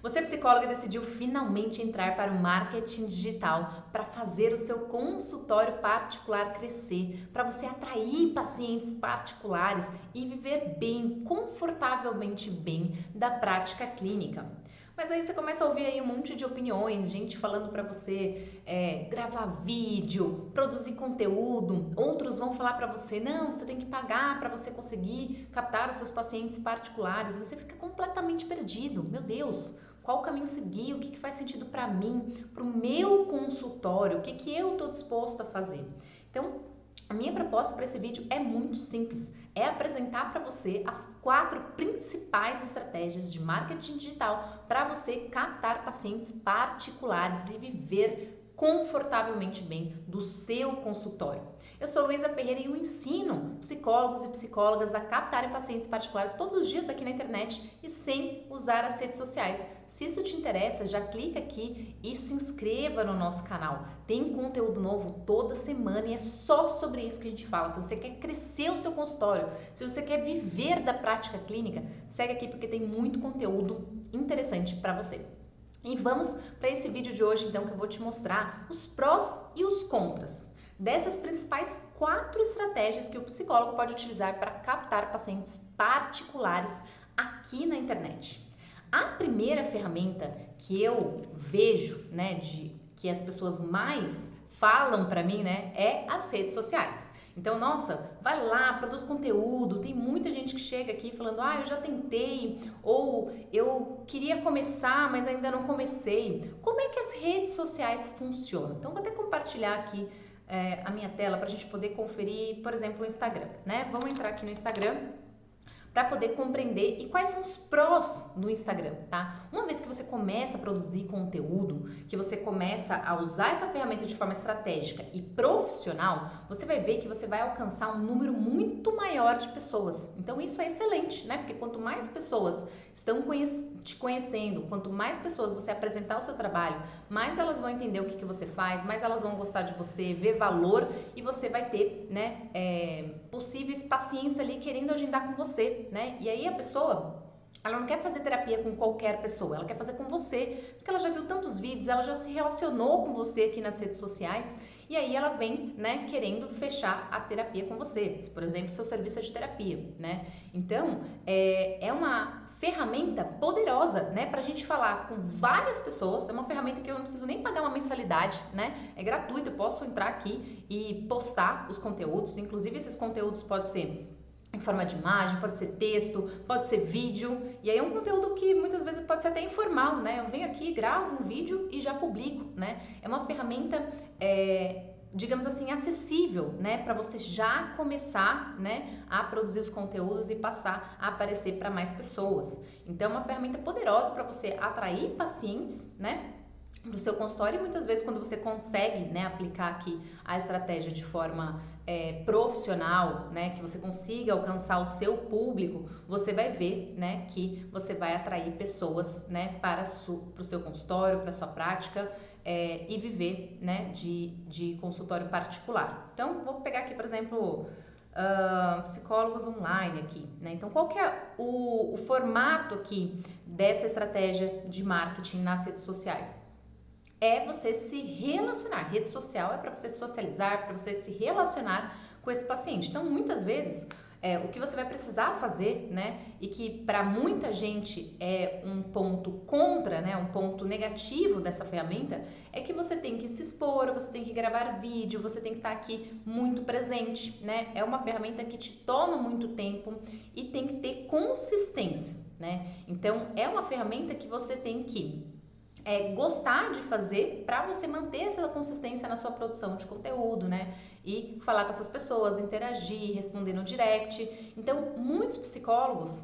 Você, psicóloga, decidiu finalmente entrar para o marketing digital para fazer o seu consultório particular crescer, para você atrair pacientes particulares e viver bem, confortavelmente bem da prática clínica. Mas aí você começa a ouvir aí um monte de opiniões, gente falando para você gravar vídeo, produzir conteúdo. Outros vão falar para você, não, você tem que pagar para você conseguir captar os seus pacientes particulares. Você fica completamente perdido. Meu Deus, qual o caminho seguir? O que faz sentido para mim, para o meu consultório? O que eu estou disposto a fazer? Então, a minha proposta para esse vídeo é muito simples, é apresentar para você as 4 principais estratégias de marketing digital para você captar pacientes particulares e viver confortavelmente bem do seu consultório. Eu sou Luísa Ferreira e eu ensino psicólogos e psicólogas a captarem pacientes particulares todos os dias aqui na internet e sem usar as redes sociais. Se isso te interessa, já clica aqui e se inscreva no nosso canal. Tem conteúdo novo toda semana e é só sobre isso que a gente fala. Se você quer crescer o seu consultório, se você quer viver da prática clínica, segue aqui porque tem muito conteúdo interessante para você. E vamos para esse vídeo de hoje, então, que eu vou te mostrar os prós e os contras dessas principais 4 estratégias que o psicólogo pode utilizar para captar pacientes particulares aqui na internet. A primeira ferramenta que eu vejo, né, que as pessoas mais falam para mim, né, é as redes sociais. Então, nossa, vai lá, produz conteúdo. Tem muita gente que chega aqui falando, eu já tentei, ou eu queria começar, mas ainda não comecei. Como é que as redes sociais funcionam? Então, vou até compartilhar aqui a minha tela para a gente poder conferir, por exemplo, o Instagram, né? Vamos entrar aqui no Instagram para poder compreender e quais são os prós do Instagram, tá? Uma vez que você começa a produzir conteúdo, que você começa a usar essa ferramenta de forma estratégica e profissional, você vai ver que você vai alcançar um número muito maior de pessoas. Então isso é excelente, né? Porque quanto mais pessoas estão te conhecendo, quanto mais pessoas você apresentar o seu trabalho, mais elas vão entender o que você faz, mais elas vão gostar de você, ver valor e você vai ter, né, possíveis pacientes ali querendo agendar com você, né? E aí a pessoa, ela não quer fazer terapia com qualquer pessoa, ela quer fazer com você, porque ela já viu tantos vídeos, ela já se relacionou com você aqui nas redes sociais e aí ela vem, né, querendo fechar a terapia com você, se, por exemplo, seu serviço é de terapia, né? Então, é uma ferramenta poderosa, né, pra gente falar com várias pessoas, é uma ferramenta que eu não preciso nem pagar uma mensalidade, né? É gratuito, eu posso entrar aqui e postar os conteúdos, inclusive esses conteúdos podem ser em forma de imagem, pode ser texto, pode ser vídeo, e aí é um conteúdo que muitas vezes pode ser até informal, né? Eu venho aqui, gravo um vídeo e já publico, né? É uma ferramenta, digamos assim, acessível, né? Para você já começar, né, a produzir os conteúdos e passar a aparecer para mais pessoas. Então, é uma ferramenta poderosa para você atrair pacientes, né, para o seu consultório e muitas vezes quando você consegue, né, aplicar aqui a estratégia de forma profissional, né, que você consiga alcançar o seu público, você vai ver, né, que você vai atrair pessoas, né, para o seu consultório, para a sua prática e viver, né, de consultório particular. Então, vou pegar aqui, por exemplo, psicólogos online aqui, né? Então, qual que é o formato aqui dessa estratégia de marketing nas redes sociais? É você se relacionar. Rede social é para você socializar, para você se relacionar com esse paciente. Então, muitas vezes, o que você vai precisar fazer, né, e que para muita gente é um ponto contra, né, um ponto negativo dessa ferramenta, é que você tem que se expor, você tem que gravar vídeo, você tem que estar aqui muito presente, né? É uma ferramenta que te toma muito tempo e tem que ter consistência, né? Então, é uma ferramenta que você tem que gostar de fazer para você manter essa consistência na sua produção de conteúdo, né? E falar com essas pessoas, interagir, responder no direct. Então, muitos psicólogos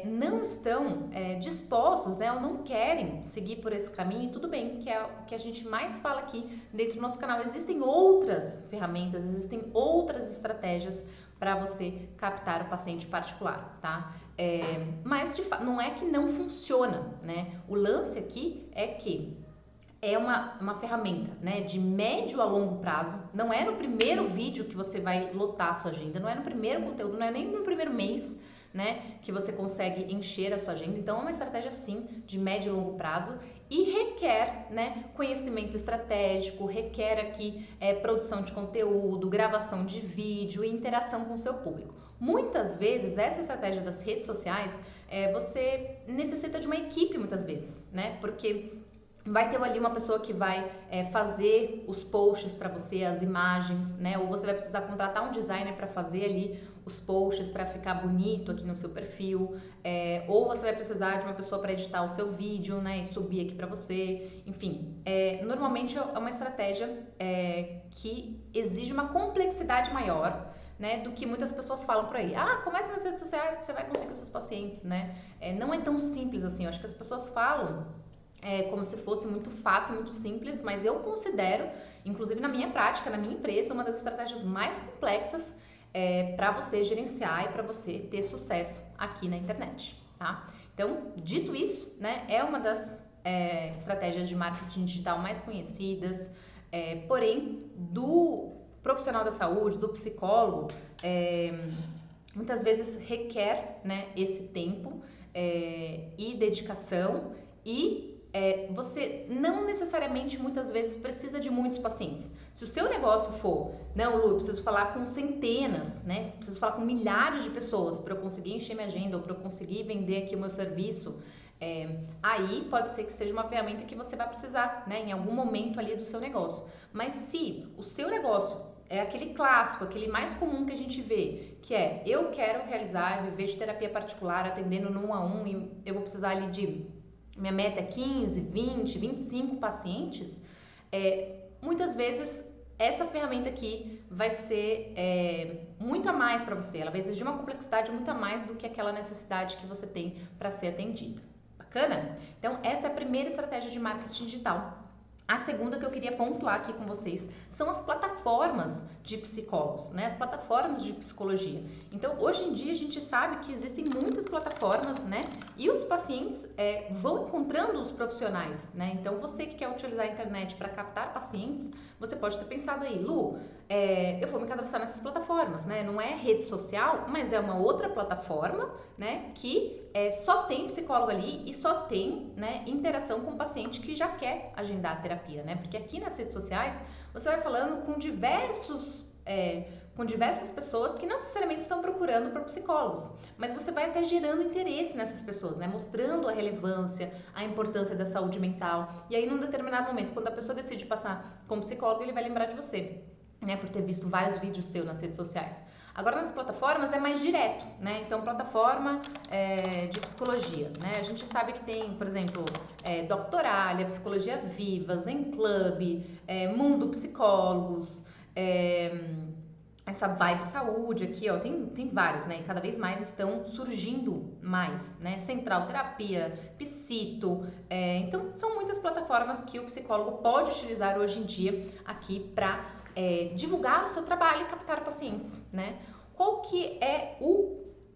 não estão dispostos, né? Ou não querem seguir por esse caminho. Tudo bem, que é o que a gente mais fala aqui dentro do nosso canal. Existem outras ferramentas, existem outras estratégias para você captar o paciente particular, tá? Mas de fato, não é que não funciona, né? O lance aqui é que é uma ferramenta, né, de médio a longo prazo. Não é no primeiro vídeo que você vai lotar a sua agenda, não é no primeiro conteúdo, não é nem no primeiro mês, né, que você consegue encher a sua agenda. Então é uma estratégia sim de médio e longo prazo e requer, né, conhecimento estratégico, requer aqui produção de conteúdo, gravação de vídeo e interação com o seu público. Muitas vezes essa estratégia das redes sociais você necessita de uma equipe muitas vezes, né, porque vai ter ali uma pessoa que vai fazer os posts para você, as imagens, né? Ou você vai precisar contratar um designer para fazer ali os posts para ficar bonito aqui no seu perfil, ou você vai precisar de uma pessoa para editar o seu vídeo, né? E subir aqui para você. Enfim, normalmente é uma estratégia que exige uma complexidade maior, né, do que muitas pessoas falam por aí. Ah, comece nas redes sociais que você vai conseguir os seus pacientes, né? Não é tão simples assim. Eu acho que as pessoas falam como se fosse muito fácil, muito simples, mas eu considero, inclusive na minha prática, na minha empresa, uma das estratégias mais complexas para você gerenciar e para você ter sucesso aqui na internet, tá? Então, dito isso, né, é uma das estratégias de marketing digital mais conhecidas, porém, do profissional da saúde, do psicólogo, muitas vezes requer, né, esse tempo e dedicação e você não necessariamente muitas vezes precisa de muitos pacientes. Se o seu negócio for, não, Lu, eu preciso falar com centenas, né? Preciso falar com milhares de pessoas para eu conseguir encher minha agenda ou para eu conseguir vender aqui o meu serviço, aí pode ser que seja uma ferramenta que você vai precisar, né? Em algum momento ali do seu negócio. Mas se o seu negócio é aquele clássico, aquele mais comum que a gente vê, que eu quero realizar, viver de terapia particular, atendendo no 1 a 1 e eu vou precisar ali de minha meta é 15, 20, 25 pacientes, muitas vezes essa ferramenta aqui vai ser muito a mais para você, ela vai exigir uma complexidade muito a mais do que aquela necessidade que você tem para ser atendido. Bacana? Então, essa é a primeira estratégia de marketing digital. A segunda que eu queria pontuar aqui com vocês são as plataformas de psicólogos, né? As plataformas de psicologia. Então, hoje em dia a gente sabe que existem muitas plataformas, né? E os pacientes vão encontrando os profissionais, né? Então, você que quer utilizar a internet para captar pacientes, você pode ter pensado aí, Lu, eu vou me cadastrar nessas plataformas, né? Não é rede social, mas é uma outra plataforma, né? Que só tem psicólogo ali e só tem, né, interação com o paciente que já quer agendar a terapia, né? Porque aqui nas redes sociais você vai falando com diversas pessoas que não necessariamente estão procurando por psicólogos, mas você vai até gerando interesse nessas pessoas, né? Mostrando a relevância, a importância da saúde mental. E aí, num determinado momento, quando a pessoa decide passar como psicólogo, ele vai lembrar de você, né? Por ter visto vários vídeos seus nas redes sociais. Agora, nas plataformas é mais direto, né? Então, plataforma de psicologia, né? A gente sabe que tem, por exemplo, Doctoralia, Psicologia Viva, Zen Club, Mundo Psicólogos, essa Vibe Saúde aqui, ó, tem várias, né? E cada vez mais estão surgindo mais, né? Central Terapia, Psito, então são muitas plataformas que o psicólogo pode utilizar hoje em dia aqui para divulgar o seu trabalho e captar pacientes, né? Qual que é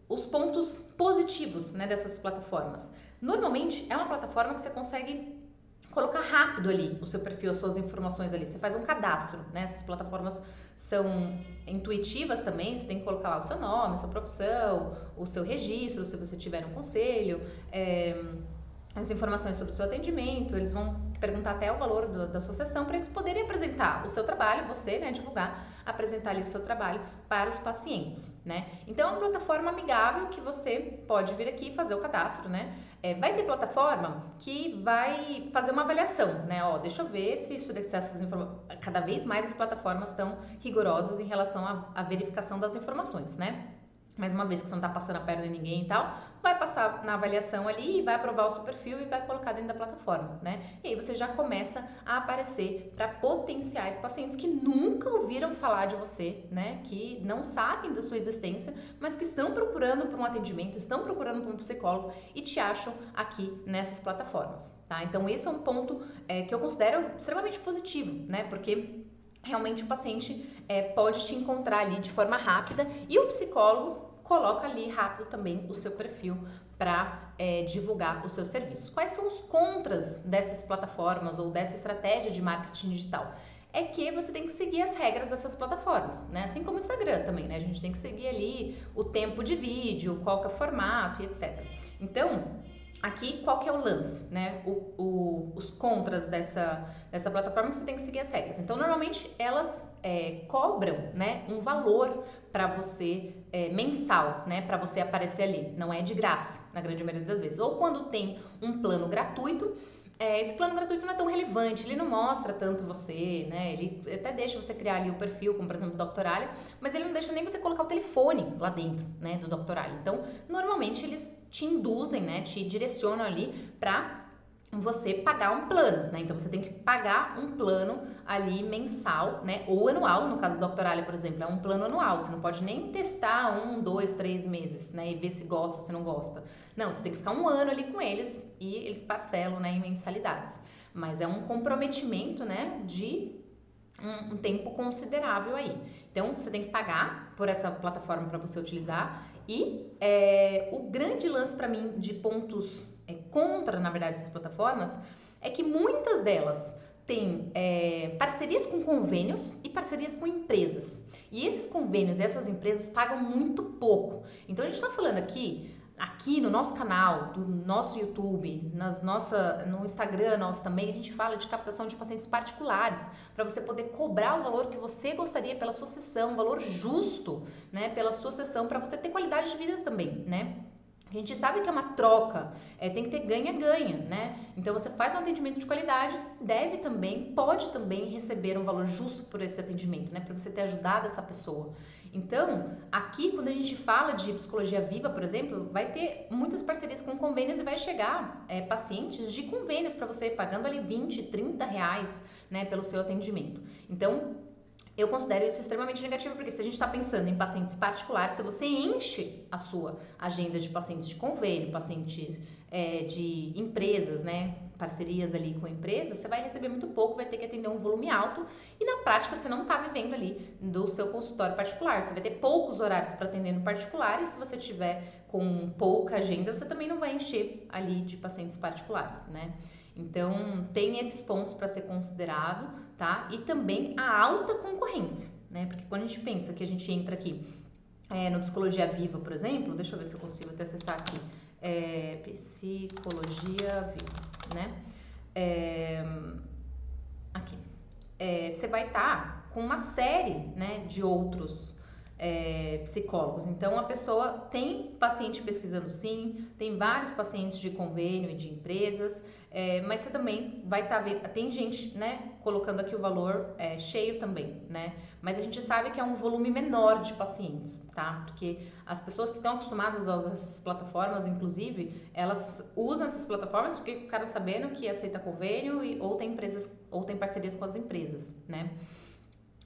os pontos positivos, né, dessas plataformas? Normalmente é uma plataforma que você consegue colocar rápido ali o seu perfil, as suas informações ali. Você faz um cadastro, né? Essas plataformas são intuitivas também, você tem que colocar lá o seu nome, a sua profissão, o seu registro, se você tiver um conselho, as informações sobre o seu atendimento, eles vão perguntar até o valor da sua sessão para eles poderem apresentar o seu trabalho, você, né, divulgar, apresentar ali o seu trabalho para os pacientes, né? Então, é uma plataforma amigável que você pode vir aqui e fazer o cadastro, né? Vai ter plataforma que vai fazer uma avaliação, né? Ó, deixa eu ver se essas informações... Cada vez mais as plataformas estão rigorosas em relação à verificação das informações, né? Mas uma vez que você não está passando a perna em ninguém e tal, vai passar na avaliação ali e vai aprovar o seu perfil e vai colocar dentro da plataforma, né? E aí você já começa a aparecer para potenciais pacientes que nunca ouviram falar de você, né? Que não sabem da sua existência, mas que estão procurando por um atendimento, estão procurando por um psicólogo e te acham aqui nessas plataformas, tá? Então esse é um ponto que eu considero extremamente positivo, né? Porque realmente o paciente pode te encontrar ali de forma rápida e o psicólogo coloca ali rápido também o seu perfil para divulgar os seus serviços. Quais são os contras dessas plataformas ou dessa estratégia de marketing digital? é que você tem que seguir as regras dessas plataformas, né? Assim como o Instagram também, né? A gente tem que seguir ali o tempo de vídeo, qual que é o formato e etc. Então, aqui, qual que é o lance, né? Os contras dessa plataforma que você tem que seguir as regras. Então, normalmente, elas cobram, né, um valor para você mensal, né, para você aparecer ali. Não é de graça, na grande maioria das vezes. Ou quando tem um plano gratuito, esse plano gratuito não é tão relevante, ele não mostra tanto você, né? Ele até deixa você criar ali o perfil, como por exemplo o Doctoralho, mas ele não deixa nem você colocar o telefone lá dentro, né, do Doctoralho. Então, normalmente eles te induzem, né, te direcionam ali para você pagar um plano, né? Então você tem que pagar um plano ali mensal, né? Ou anual, no caso do Doctoralho, por exemplo, é um plano anual. Você não pode nem testar 1, 2, 3 meses, né? E ver se gosta, se não gosta. Não, você tem que ficar um ano ali com eles e eles parcelam, né, em mensalidades. Mas é um comprometimento, né, de um tempo considerável aí. Então você tem que pagar por essa plataforma para você utilizar. E o grande lance para mim de pontos contra, na verdade, essas plataformas é que muitas delas têm parcerias com convênios e parcerias com empresas. E esses convênios e essas empresas pagam muito pouco. Então a gente está falando aqui no nosso canal, do nosso YouTube, no Instagram nosso também, a gente fala de captação de pacientes particulares, para você poder cobrar o valor que você gostaria pela sua sessão, um valor justo, né, pela sua sessão, para você ter qualidade de vida também, né? A gente sabe que é uma troca, tem que ter ganha-ganha, né? Então você faz um atendimento de qualidade, pode também receber um valor justo por esse atendimento, né? Para você ter ajudado essa pessoa. Então, aqui quando a gente fala de psicologia viva, por exemplo, vai ter muitas parcerias com convênios e vai chegar pacientes de convênios para você pagando ali 20, 30 reais, né, pelo seu atendimento. Então, eu considero isso extremamente negativo, porque se a gente está pensando em pacientes particulares, se você enche a sua agenda de pacientes de convênio, pacientes de empresas, né, parcerias ali com empresas, você vai receber muito pouco, vai ter que atender um volume alto e na prática você não está vivendo ali do seu consultório particular. Você vai ter poucos horários para atender no particular e se você tiver com pouca agenda, você também não vai encher ali de pacientes particulares, né? Então, tem esses pontos para ser considerado, tá? E também a alta concorrência, né? Porque quando a gente pensa que a gente entra aqui no Psicologia Viva, por exemplo, deixa eu ver se eu consigo até acessar aqui, Psicologia Viva, né? Aqui. Você vai estar com uma série, né, de outros psicólogos. Então, a pessoa tem paciente pesquisando sim, tem vários pacientes de convênio e de empresas, mas você também vai estar vendo, tem gente, né, colocando aqui o valor cheio também, né? Mas a gente sabe que é um volume menor de pacientes, tá? Porque as pessoas que estão acostumadas a usar essas plataformas, inclusive, elas usam essas plataformas porque ficaram sabendo que aceita convênio ou tem empresas, ou tem parcerias com as empresas, né?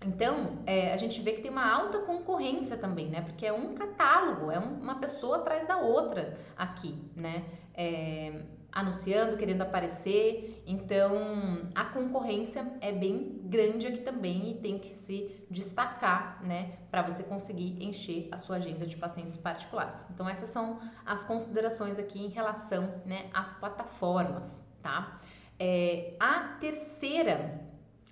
Então, a gente vê que tem uma alta concorrência também, né? Porque é um catálogo, é uma pessoa atrás da outra aqui, né? Anunciando, querendo aparecer. Então, a concorrência é bem grande aqui também e tem que se destacar, né? Para você conseguir encher a sua agenda de pacientes particulares. Então, essas são as considerações aqui em relação, né, às plataformas, tá? A terceira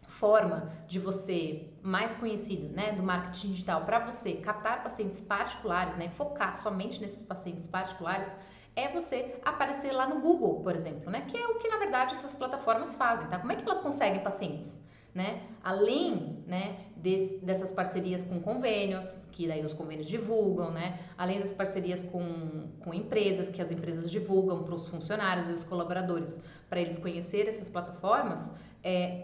forma de você mais conhecido, né, do marketing digital para você captar pacientes particulares, né, focar somente nesses pacientes particulares, é você aparecer lá no Google, por exemplo, né, que é o que na verdade essas plataformas fazem, tá? Como é que elas conseguem pacientes? Né? Além, né, dessas parcerias com convênios, que daí os convênios divulgam, né? Além das parcerias com empresas, que as empresas divulgam para os funcionários e os colaboradores, para eles conhecerem essas plataformas,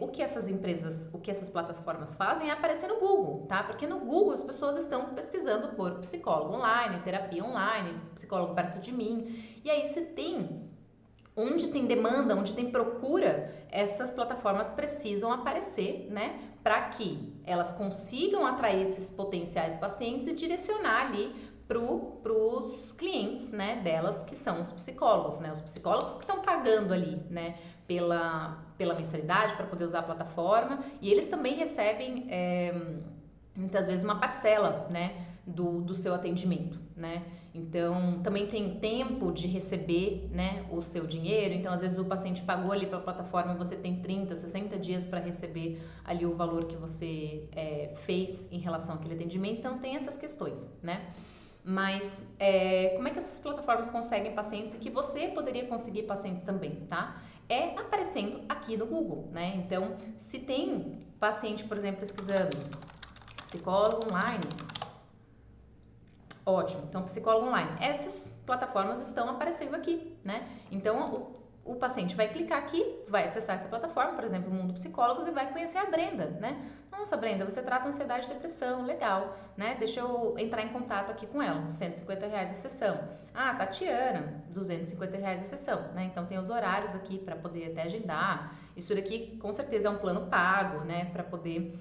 o que essas plataformas fazem é aparecer no Google, tá? Porque no Google as pessoas estão pesquisando por psicólogo online, terapia online, psicólogo perto de mim, e aí se tem onde tem demanda, onde tem procura, essas plataformas precisam aparecer, né? Para que elas consigam atrair esses potenciais pacientes e direcionar ali para os clientes, né, delas, que são os psicólogos, né? Os psicólogos que estão pagando ali, né, pela mensalidade para poder usar a plataforma, e eles também recebem muitas vezes uma parcela, né, do seu atendimento, né? Então, também tem tempo de receber, né, o seu dinheiro. Então, às vezes o paciente pagou ali pela plataforma e você tem 30, 60 dias para receber ali o valor que você fez em relação àquele atendimento. Então, tem essas questões, né? Mas como é que essas plataformas conseguem pacientes e que você poderia conseguir pacientes também, tá? É aparecendo aqui no Google, né? Então, se tem paciente, por exemplo, pesquisando psicólogo online, ótimo, então psicólogo online. Essas plataformas estão aparecendo aqui, né? Então o paciente vai clicar aqui, vai acessar essa plataforma, por exemplo, o Mundo Psicólogos, e vai conhecer a Brenda, né? Nossa, Brenda, você trata ansiedade e depressão, legal, né? Deixa eu entrar em contato aqui com ela, R$ 150 a sessão. Ah, Tatiana, R$ 250 a sessão, né? Então tem os horários aqui para poder até agendar. Isso daqui com certeza é um plano pago, né? Para poder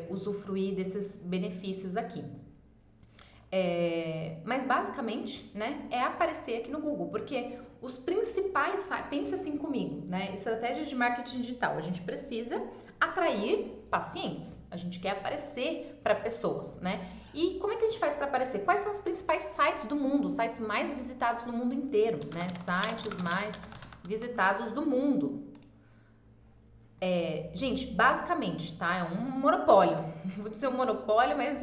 usufruir desses benefícios aqui. Mas basicamente, né, é aparecer aqui no Google, porque os principais, pensa assim comigo, né, estratégia de marketing digital, a gente precisa atrair pacientes, a gente quer aparecer para pessoas, né, e como é que a gente faz para aparecer? Quais são os principais sites do mundo, os sites mais visitados no mundo inteiro, né, sites mais visitados do mundo? Gente, basicamente, tá? É um monopólio. Vou dizer um monopólio, mas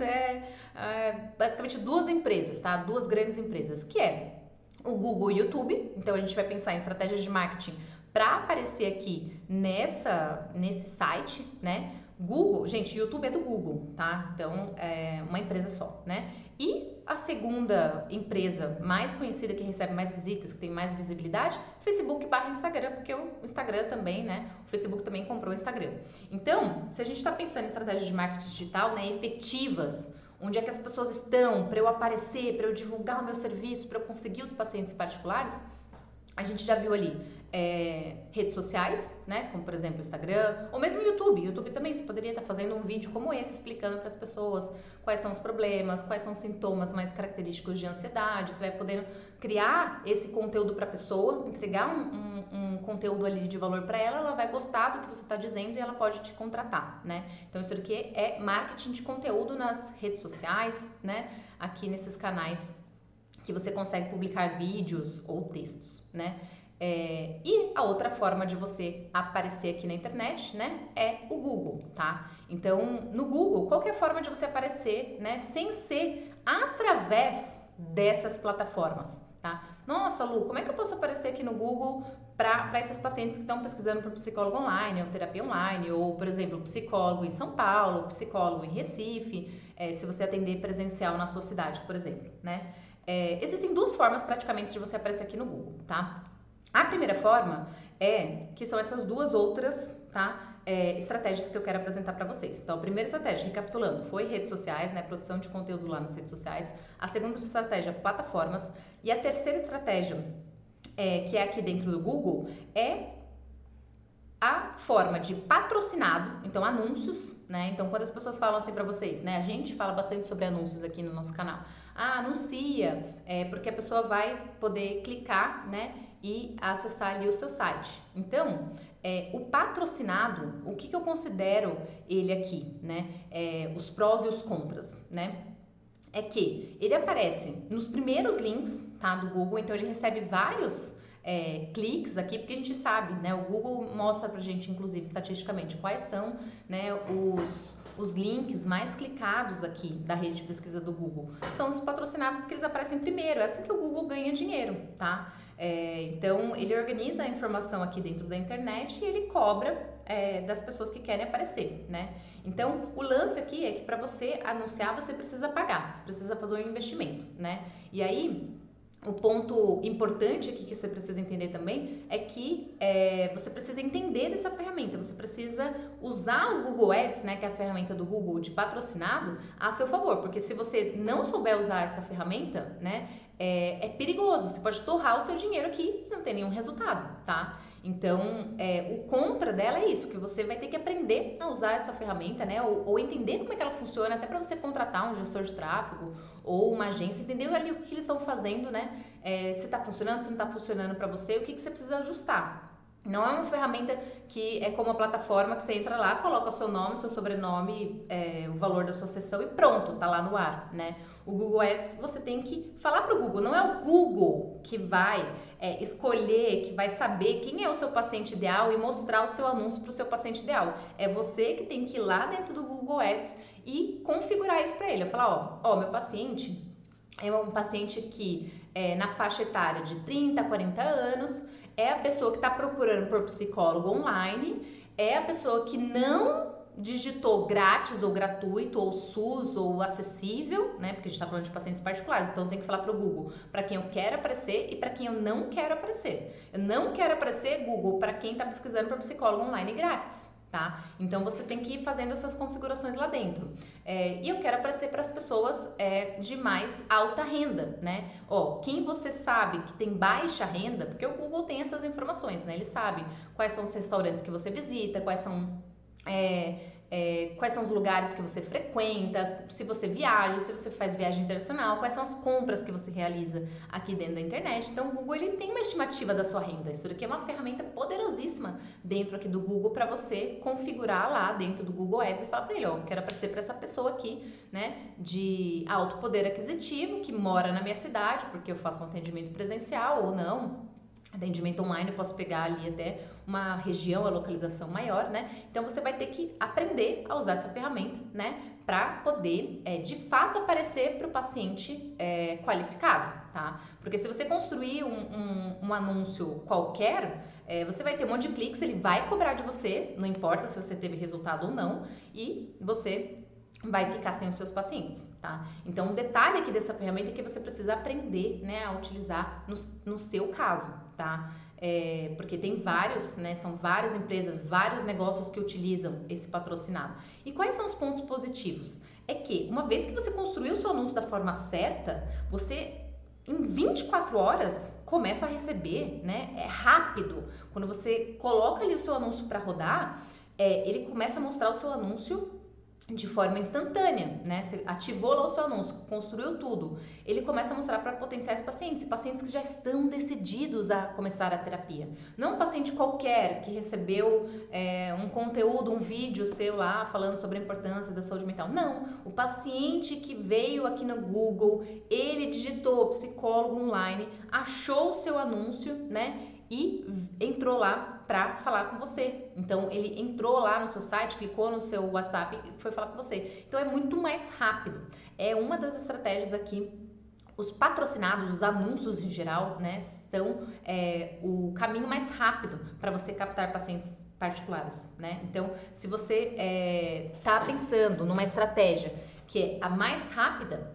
basicamente duas empresas, tá? Duas grandes empresas, que é o Google e o YouTube. Então a gente vai pensar em estratégias de marketing para aparecer aqui nesse site, né? Google, gente, YouTube é do Google, tá? Então é uma empresa só, né? E a segunda empresa mais conhecida, que recebe mais visitas, que tem mais visibilidade, Facebook / Instagram, porque o Instagram também, né? O Facebook também comprou o Instagram. Então, se a gente está pensando em estratégias de marketing digital, né, efetivas, onde é que as pessoas estão para eu aparecer, para eu divulgar o meu serviço, para eu conseguir os pacientes particulares, a gente já viu ali redes sociais, né, como por exemplo o Instagram, ou mesmo o YouTube. YouTube também, você poderia estar fazendo um vídeo como esse, explicando para as pessoas quais são os problemas, quais são os sintomas mais característicos de ansiedade. Você vai poder criar esse conteúdo para a pessoa, entregar um conteúdo ali de valor para ela, ela vai gostar do que você está dizendo e ela pode te contratar, né? Então isso aqui é marketing de conteúdo nas redes sociais, né, aqui nesses canais que você consegue publicar vídeos ou textos, né? E a outra forma de você aparecer aqui na internet, né, é o Google, tá? Então, no Google, qual que é a forma de você aparecer, né, sem ser através dessas plataformas, tá? Nossa, Lu, como é que eu posso aparecer aqui no Google para esses pacientes que estão pesquisando por psicólogo online, ou terapia online, ou, por exemplo, psicólogo em São Paulo, psicólogo em Recife, se você atender presencial na sua cidade, por exemplo, né? Existem duas formas praticamente de você aparecer aqui no Google, tá? A primeira forma que são essas duas outras, tá? Estratégias que eu quero apresentar para vocês. Então, a primeira estratégia, recapitulando, foi redes sociais, né? Produção de conteúdo lá nas redes sociais. A segunda estratégia, plataformas. E a terceira estratégia, que é aqui dentro do Google, é a forma de patrocinado, então anúncios, né? Então, quando as pessoas falam assim para vocês, né? A gente fala bastante sobre anúncios aqui no nosso canal. Ah, anuncia, porque a pessoa vai poder clicar, né? E acessar ali o seu site. Então, o patrocinado, o que eu considero ele aqui, né? Os prós e os contras, né? É que ele aparece nos primeiros links, tá? Do Google, então ele recebe vários cliques aqui, porque a gente sabe, né? O Google mostra pra gente, inclusive, estatisticamente, quais são, né, os links mais clicados aqui da rede de pesquisa do Google. São os patrocinados porque eles aparecem primeiro, é assim que o Google ganha dinheiro, tá? Então, ele organiza a informação aqui dentro da internet e ele cobra das pessoas que querem aparecer, né? Então, o lance aqui é que para você anunciar, você precisa pagar, você precisa fazer um investimento, né? E aí, o ponto importante aqui que você precisa entender também é que você precisa entender dessa ferramenta, você precisa usar o Google Ads, né, que é a ferramenta do Google de patrocinado, a seu favor, porque se você não souber usar essa ferramenta, né, é perigoso, você pode torrar o seu dinheiro aqui e não ter nenhum resultado, tá? Então, o contra dela é isso, que você vai ter que aprender a usar essa ferramenta, né, ou entender como é que ela funciona, até para você contratar um gestor de tráfego ou uma agência, entender ali o que eles estão fazendo, né, se está funcionando, se não está funcionando para você, o que você precisa ajustar. Não é uma ferramenta que é como a plataforma que você entra lá, coloca o seu nome, seu sobrenome, o valor da sua sessão e pronto, tá lá no ar, né? O Google Ads, você tem que falar para o Google, não é o Google que vai escolher, que vai saber quem é o seu paciente ideal e mostrar o seu anúncio para o seu paciente ideal. É você que tem que ir lá dentro do Google Ads e configurar isso para ele. Eu falar, ó, meu paciente é um paciente que na faixa etária de 30 a 40 anos, é a pessoa que está procurando por psicólogo online, é a pessoa que não digitou grátis ou gratuito, ou SUS, ou acessível, né? Porque a gente está falando de pacientes particulares, então tem que falar para o Google para quem eu quero aparecer e para quem eu não quero aparecer. Eu não quero aparecer, Google, para quem está pesquisando por psicólogo online grátis. Tá? Então você tem que ir fazendo essas configurações lá dentro. E eu quero aparecer para as pessoas de mais alta renda, né? Quem você sabe que tem baixa renda, porque o Google tem essas informações, né? Ele sabe quais são os restaurantes que você visita, quais são os lugares que você frequenta, se você viaja, se você faz viagem internacional, quais são as compras que você realiza aqui dentro da internet. Então o Google ele tem uma estimativa da sua renda. Isso daqui é uma ferramenta poderosíssima dentro aqui do Google para você configurar lá dentro do Google Ads e falar para ele, quero aparecer para essa pessoa aqui, né, de alto poder aquisitivo, que mora na minha cidade, porque eu faço um atendimento presencial ou não. Atendimento online, eu posso pegar ali até uma região, a localização maior, né? Então você vai ter que aprender a usar essa ferramenta, né? Para poder, de fato, aparecer para o paciente qualificado, tá? Porque se você construir um anúncio qualquer, você vai ter um monte de cliques, ele vai cobrar de você, não importa se você teve resultado ou não, e você vai ficar sem os seus pacientes, tá? Então, um detalhe aqui dessa ferramenta é que você precisa aprender, né, a utilizar no seu caso, tá? Porque tem vários, né, são várias empresas, vários negócios que utilizam esse patrocinado. E quais são os pontos positivos? É que, uma vez que você construiu o seu anúncio da forma certa, você em 24 horas começa a receber, né? É rápido. Quando você coloca ali o seu anúncio para rodar, ele começa a mostrar o seu anúncio de forma instantânea, né? Você ativou lá o seu anúncio, construiu tudo. Ele começa a mostrar para potenciais pacientes que já estão decididos a começar a terapia. Não é um paciente qualquer que recebeu um conteúdo, um vídeo seu lá falando sobre a importância da saúde mental. Não, o paciente que veio aqui no Google, ele digitou psicólogo online, achou o seu anúncio, né? E entrou lá para falar com você. Então, ele entrou lá no seu site, clicou no seu WhatsApp e foi falar com você. Então, é muito mais rápido. É uma das estratégias aqui. Os patrocinados, os anúncios em geral, né, são o caminho mais rápido para você captar pacientes particulares, né? Então, se você está pensando numa estratégia que é a mais rápida,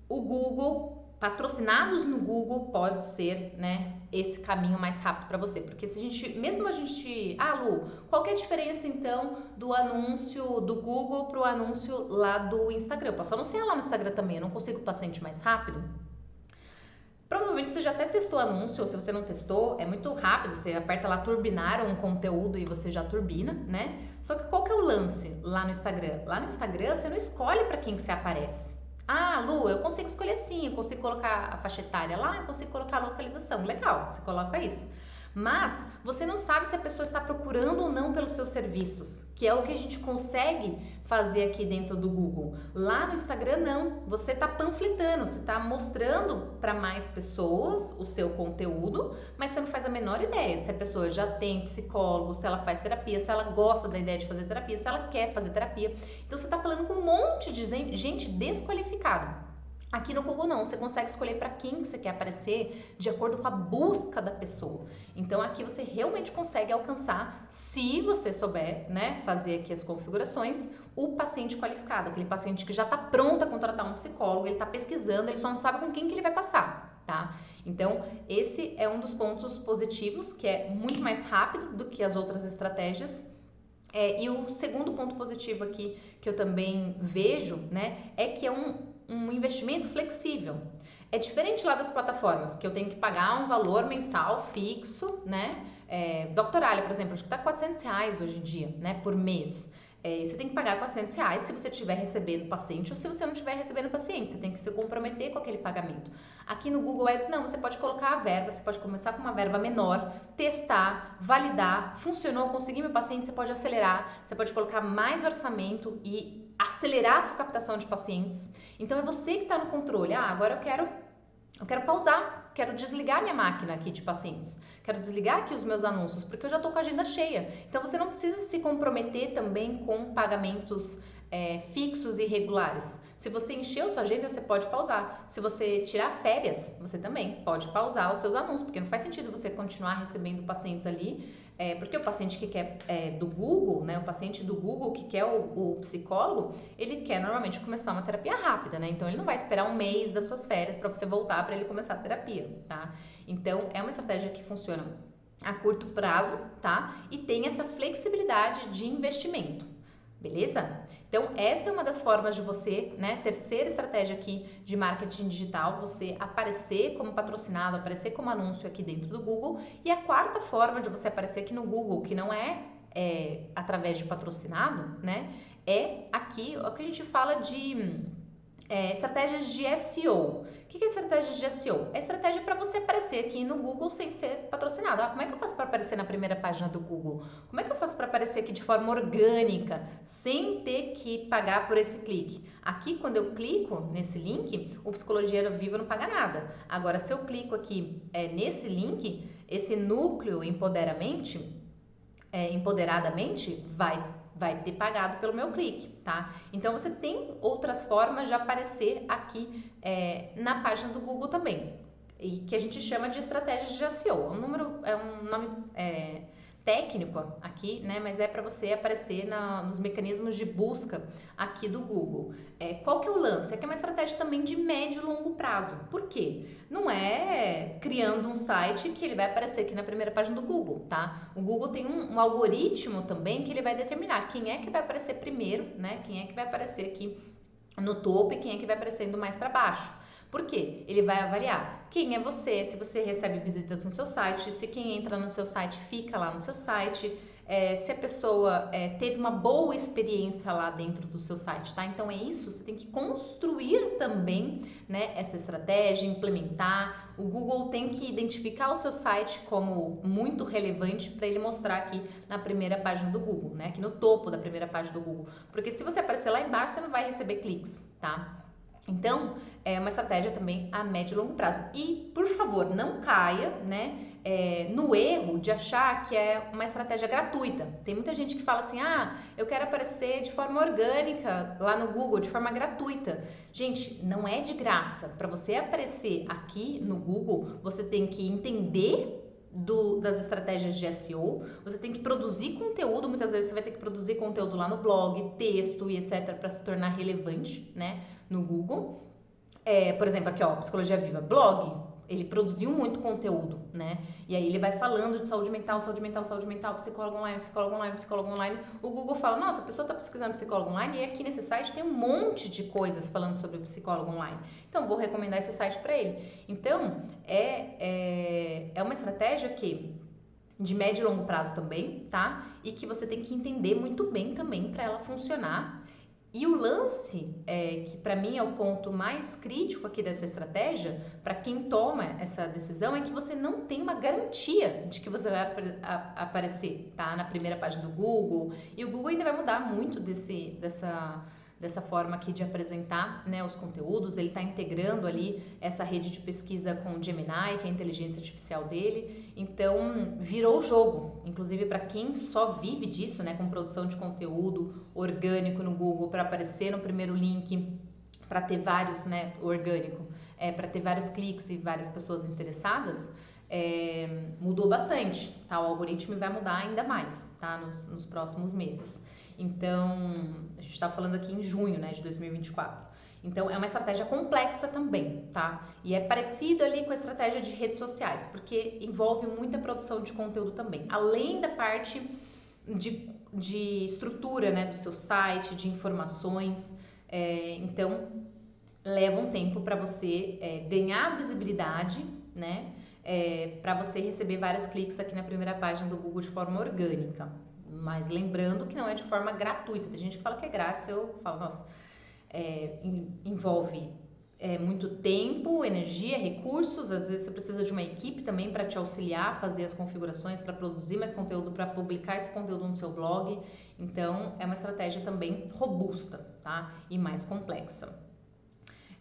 o Google, patrocinados no Google, pode ser, né, esse caminho mais rápido para você, porque se a gente, Lu, qual que é a diferença então do anúncio do Google pro anúncio lá do Instagram? Eu posso anunciar lá no Instagram também, eu não consigo paciente mais rápido? Provavelmente você já até testou o anúncio, ou se você não testou, é muito rápido, você aperta lá turbinar um conteúdo e você já turbina, né? Só que qual que é o lance lá no Instagram? Lá no Instagram você não escolhe para quem que você aparece. Ah, Lu, eu consigo escolher sim, eu consigo colocar a faixa etária lá, eu consigo colocar a localização. Legal, você coloca isso. Mas você não sabe se a pessoa está procurando ou não pelos seus serviços, que é o que a gente consegue fazer aqui dentro do Google. Lá no Instagram não, você está panfletando, você está mostrando para mais pessoas o seu conteúdo, mas você não faz a menor ideia se a pessoa já tem psicólogo, se ela faz terapia, se ela gosta da ideia de fazer terapia, se ela quer fazer terapia. Então você está falando com um monte de gente desqualificada. Aqui no Google não, você consegue escolher para quem você quer aparecer de acordo com a busca da pessoa. Então aqui você realmente consegue alcançar, se você souber, né, fazer aqui as configurações, o paciente qualificado, aquele paciente que já está pronto a contratar um psicólogo, ele está pesquisando, ele só não sabe com quem que ele vai passar, tá? Então esse é um dos pontos positivos, que é muito mais rápido do que as outras estratégias. E o segundo ponto positivo aqui que eu também vejo, né, é que é um investimento flexível. É diferente lá das plataformas, que eu tenho que pagar um valor mensal fixo, né? Doctoralha, por exemplo, acho que tá R$400 hoje em dia, né? Por mês. Você tem que pagar R$ 400 se você estiver recebendo paciente ou se você não estiver recebendo paciente. Você tem que se comprometer com aquele pagamento. Aqui no Google Ads, não, você pode colocar a verba, você pode começar com uma verba menor, testar, validar, funcionou, consegui meu paciente, você pode acelerar, você pode colocar mais orçamento e acelerar a sua captação de pacientes. Então é você que está no controle. Agora eu quero pausar, quero desligar minha máquina aqui de pacientes, quero desligar aqui os meus anúncios, porque eu já estou com a agenda cheia. Então você não precisa se comprometer também com pagamentos fixos e regulares. Se você encheu sua agenda, você pode pausar. Se você tirar férias, você também pode pausar os seus anúncios, porque não faz sentido você continuar recebendo pacientes ali, porque o paciente que quer do Google, né, o paciente do Google que quer o psicólogo, ele quer normalmente começar uma terapia rápida, né? Então ele não vai esperar um mês das suas férias para você voltar para ele começar a terapia, tá? Então é uma estratégia que funciona a curto prazo, tá? E tem essa flexibilidade de investimento. Beleza? Então, essa é uma das formas de você, né? Terceira estratégia aqui de marketing digital, você aparecer como patrocinado, aparecer como anúncio aqui dentro do Google. E a quarta forma de você aparecer aqui no Google, que não é através de patrocinado, né? É aqui o que a gente fala de estratégias de SEO. O que é estratégia de SEO? É estratégia para você aparecer aqui no Google sem ser patrocinado. Como é que eu faço para aparecer na primeira página do Google? Como é que eu faço para aparecer aqui de forma orgânica, sem ter que pagar por esse clique? Aqui, quando eu clico nesse link, o Psicologia Viva não paga nada. Agora, se eu clico aqui nesse link, esse núcleo empoderadamente, vai ter pagado pelo meu clique, tá? Então, você tem outras formas de aparecer aqui na página do Google também, e que a gente chama de estratégias de SEO. É um nome técnico aqui, né? Mas é para você aparecer nos mecanismos de busca aqui do Google. Qual que é o lance? É que é uma estratégia também de médio e longo prazo. Por quê? Não é criando um site que ele vai aparecer aqui na primeira página do Google, tá? O Google tem um algoritmo também que ele vai determinar quem é que vai aparecer primeiro, né? Quem é que vai aparecer aqui no topo e quem é que vai aparecendo mais para baixo. Por quê? Ele vai avaliar quem é você, se você recebe visitas no seu site, se quem entra no seu site fica lá no seu site, se a pessoa teve uma boa experiência lá dentro do seu site, tá? Então é isso, você tem que construir também, né, essa estratégia, implementar. O Google tem que identificar o seu site como muito relevante para ele mostrar aqui na primeira página do Google, né? Aqui no topo da primeira página do Google. Porque se você aparecer lá embaixo, você não vai receber cliques, tá? Então, é uma estratégia também a médio e longo prazo. E, por favor, não caia, né, no erro de achar que é uma estratégia gratuita. Tem muita gente que fala assim, eu quero aparecer de forma orgânica lá no Google, de forma gratuita. Gente, não é de graça. Para você aparecer aqui no Google, você tem que entender das estratégias de SEO, você tem que produzir conteúdo, muitas vezes você vai ter que produzir conteúdo lá no blog, texto e etc, para se tornar relevante, né, no Google. Por exemplo, aqui ó, Psicologia Viva, blog, ele produziu muito conteúdo, né, e aí ele vai falando de saúde mental, psicólogo online, psicólogo online, o Google fala, nossa, a pessoa tá pesquisando psicólogo online e aqui nesse site tem um monte de coisas falando sobre o psicólogo online, então vou recomendar esse site para ele. Então, é uma estratégia que de médio e longo prazo também, tá? E que você tem que entender muito bem também para ela funcionar. E o lance, que para mim é o ponto mais crítico aqui dessa estratégia, para quem toma essa decisão, é que você não tem uma garantia de que você vai aparecer, tá? Na primeira página do Google. E o Google ainda vai mudar muito dessa forma aqui de apresentar, né, os conteúdos. Ele está integrando ali essa rede de pesquisa com o Gemini, que é a inteligência artificial dele. Então, virou o jogo. Inclusive, para quem só vive disso, né, com produção de conteúdo orgânico no Google, para aparecer no primeiro link, para ter vários, né, orgânico, para ter vários cliques e várias pessoas interessadas, mudou bastante, tá? O algoritmo vai mudar ainda mais, tá? Nos próximos meses. Então, a gente está falando aqui em junho, né, de 2024. Então, é uma estratégia complexa também, tá? E é parecido ali com a estratégia de redes sociais, porque envolve muita produção de conteúdo também. Além da parte de estrutura, né, do seu site, de informações. Então, leva um tempo para você ganhar visibilidade, né? Para você receber vários cliques aqui na primeira página do Google de forma orgânica. Mas lembrando que não é de forma gratuita. Tem gente que fala que é grátis, eu falo, nossa, envolve muito tempo, energia, recursos. Às vezes você precisa de uma equipe também para te auxiliar a fazer as configurações, para produzir mais conteúdo, para publicar esse conteúdo no seu blog. Então, é uma estratégia também robusta, tá? E mais complexa.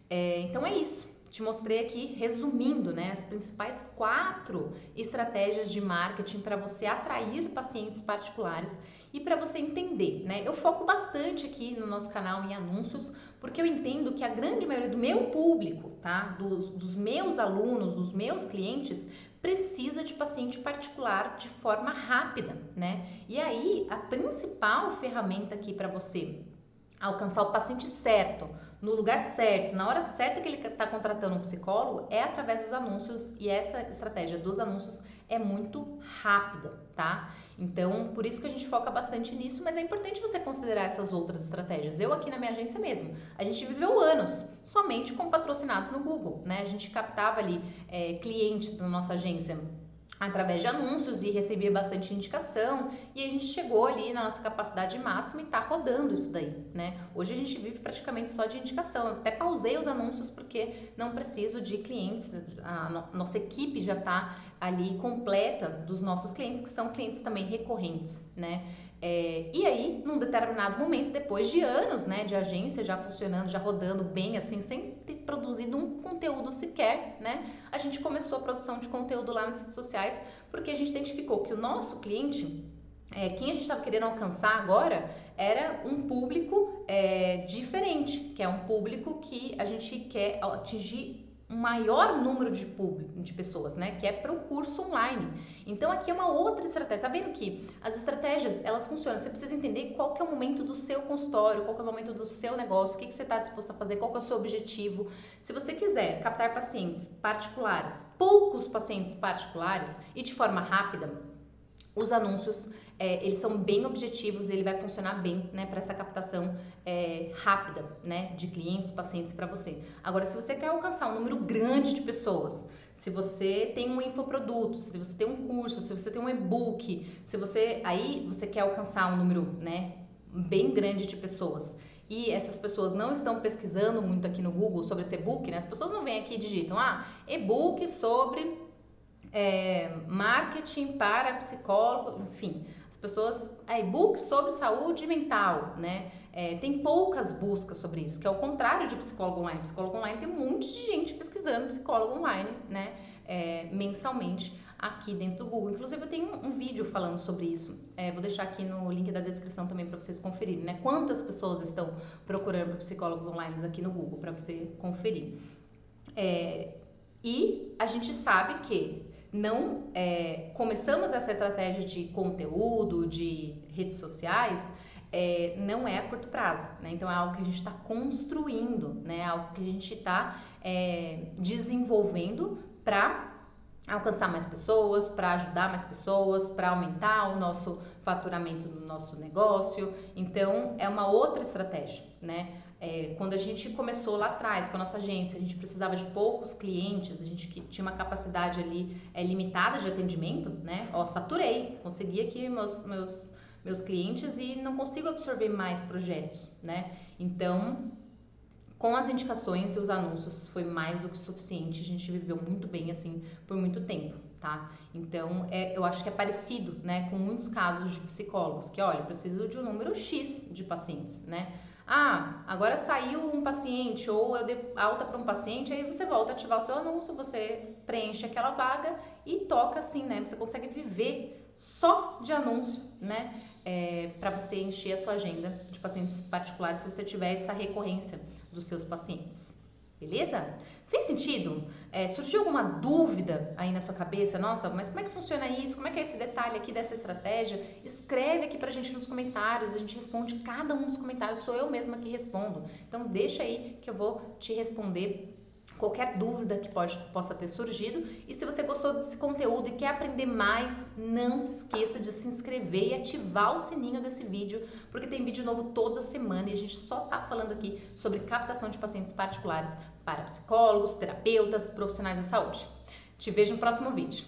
Então é isso. Te mostrei aqui, resumindo, né, as principais 4 estratégias de marketing para você atrair pacientes particulares e para você entender, né? Eu foco bastante aqui no nosso canal em anúncios, porque eu entendo que a grande maioria do meu público, tá? Dos meus alunos, dos meus clientes, precisa de paciente particular de forma rápida, né? E aí, a principal ferramenta aqui para você alcançar o paciente certo, no lugar certo, na hora certa que ele está contratando um psicólogo, é através dos anúncios, e essa estratégia dos anúncios é muito rápida, tá? Então, por isso que a gente foca bastante nisso, mas é importante você considerar essas outras estratégias. Eu aqui na minha agência mesmo, a gente viveu anos somente com patrocinados no Google, né? A gente captava ali clientes na nossa agência através de anúncios e recebia bastante indicação, e a gente chegou ali na nossa capacidade máxima e tá rodando isso daí, né? Hoje a gente vive praticamente só de indicação. Eu até pausei os anúncios porque não preciso de clientes, a nossa equipe já tá ali completa dos nossos clientes, que são clientes também recorrentes, né? E aí, num determinado momento, depois de anos, né, de agência já funcionando, já rodando bem, assim, sem ter produzido um conteúdo sequer, né, a gente começou a produção de conteúdo lá nas redes sociais, porque a gente identificou que o nosso cliente, quem a gente estava querendo alcançar agora, era um público diferente, que é um público que a gente quer atingir um maior número de pessoas, né? Que é para o curso online. Então aqui é uma outra estratégia. Tá vendo que as estratégias, elas funcionam. Você precisa entender qual que é o momento do seu consultório, qual que é o momento do seu negócio, o que você está disposto a fazer, qual que é o seu objetivo. Se você quiser captar pacientes particulares, poucos pacientes particulares e de forma rápida, os anúncios, eles são bem objetivos, ele vai funcionar bem, né, para essa captação rápida, né, de clientes, pacientes para você. Agora, se você quer alcançar um número grande de pessoas, se você tem um infoproduto, se você tem um curso, se você tem um e-book, aí você quer alcançar um número, né, bem grande de pessoas, e essas pessoas não estão pesquisando muito aqui no Google sobre esse e-book, né, as pessoas não vêm aqui e digitam, e-book sobre marketing para psicólogo, enfim, as pessoas, e-book sobre saúde mental, né? Tem poucas buscas sobre isso, que é o contrário de psicólogo online. Psicólogo online tem um monte de gente pesquisando psicólogo online, né? Mensalmente aqui dentro do Google. Inclusive eu tenho um vídeo falando sobre isso. Vou deixar aqui no link da descrição também para vocês conferirem, né? Quantas pessoas estão procurando por psicólogos online aqui no Google para você conferir. E a gente sabe que não começamos essa estratégia de conteúdo, de redes sociais, não é a curto prazo, né? Então é algo que a gente está construindo, né? Algo que a gente está desenvolvendo para alcançar mais pessoas, para ajudar mais pessoas, para aumentar o nosso faturamento do nosso negócio. Então é uma outra estratégia, né? Quando a gente começou lá atrás com a nossa agência, a gente precisava de poucos clientes, a gente tinha uma capacidade ali limitada de atendimento, né? Saturei, consegui aqui meus clientes e não consigo absorver mais projetos, né? Então, com as indicações e os anúncios foi mais do que suficiente, a gente viveu muito bem assim por muito tempo, tá? Então, eu acho que é parecido, né, com muitos casos de psicólogos, que olha, eu preciso de um número X de pacientes, né? Agora saiu um paciente ou eu dei alta para um paciente, aí você volta a ativar o seu anúncio, você preenche aquela vaga e toca assim, né? Você consegue viver só de anúncio, né? Para você encher a sua agenda de pacientes particulares se você tiver essa recorrência dos seus pacientes. Beleza? Fez sentido? Surgiu alguma dúvida aí na sua cabeça? Nossa, mas como é que funciona isso? Como é que é esse detalhe aqui dessa estratégia? Escreve aqui pra gente nos comentários, a gente responde cada um dos comentários, sou eu mesma que respondo. Então deixa aí que eu vou te responder qualquer dúvida que possa ter surgido. E se você gostou desse conteúdo e quer aprender mais, não se esqueça de se inscrever e ativar o sininho desse vídeo, porque tem vídeo novo toda semana e a gente só tá falando aqui sobre captação de pacientes particulares para psicólogos, terapeutas, profissionais da saúde. Te vejo no próximo vídeo.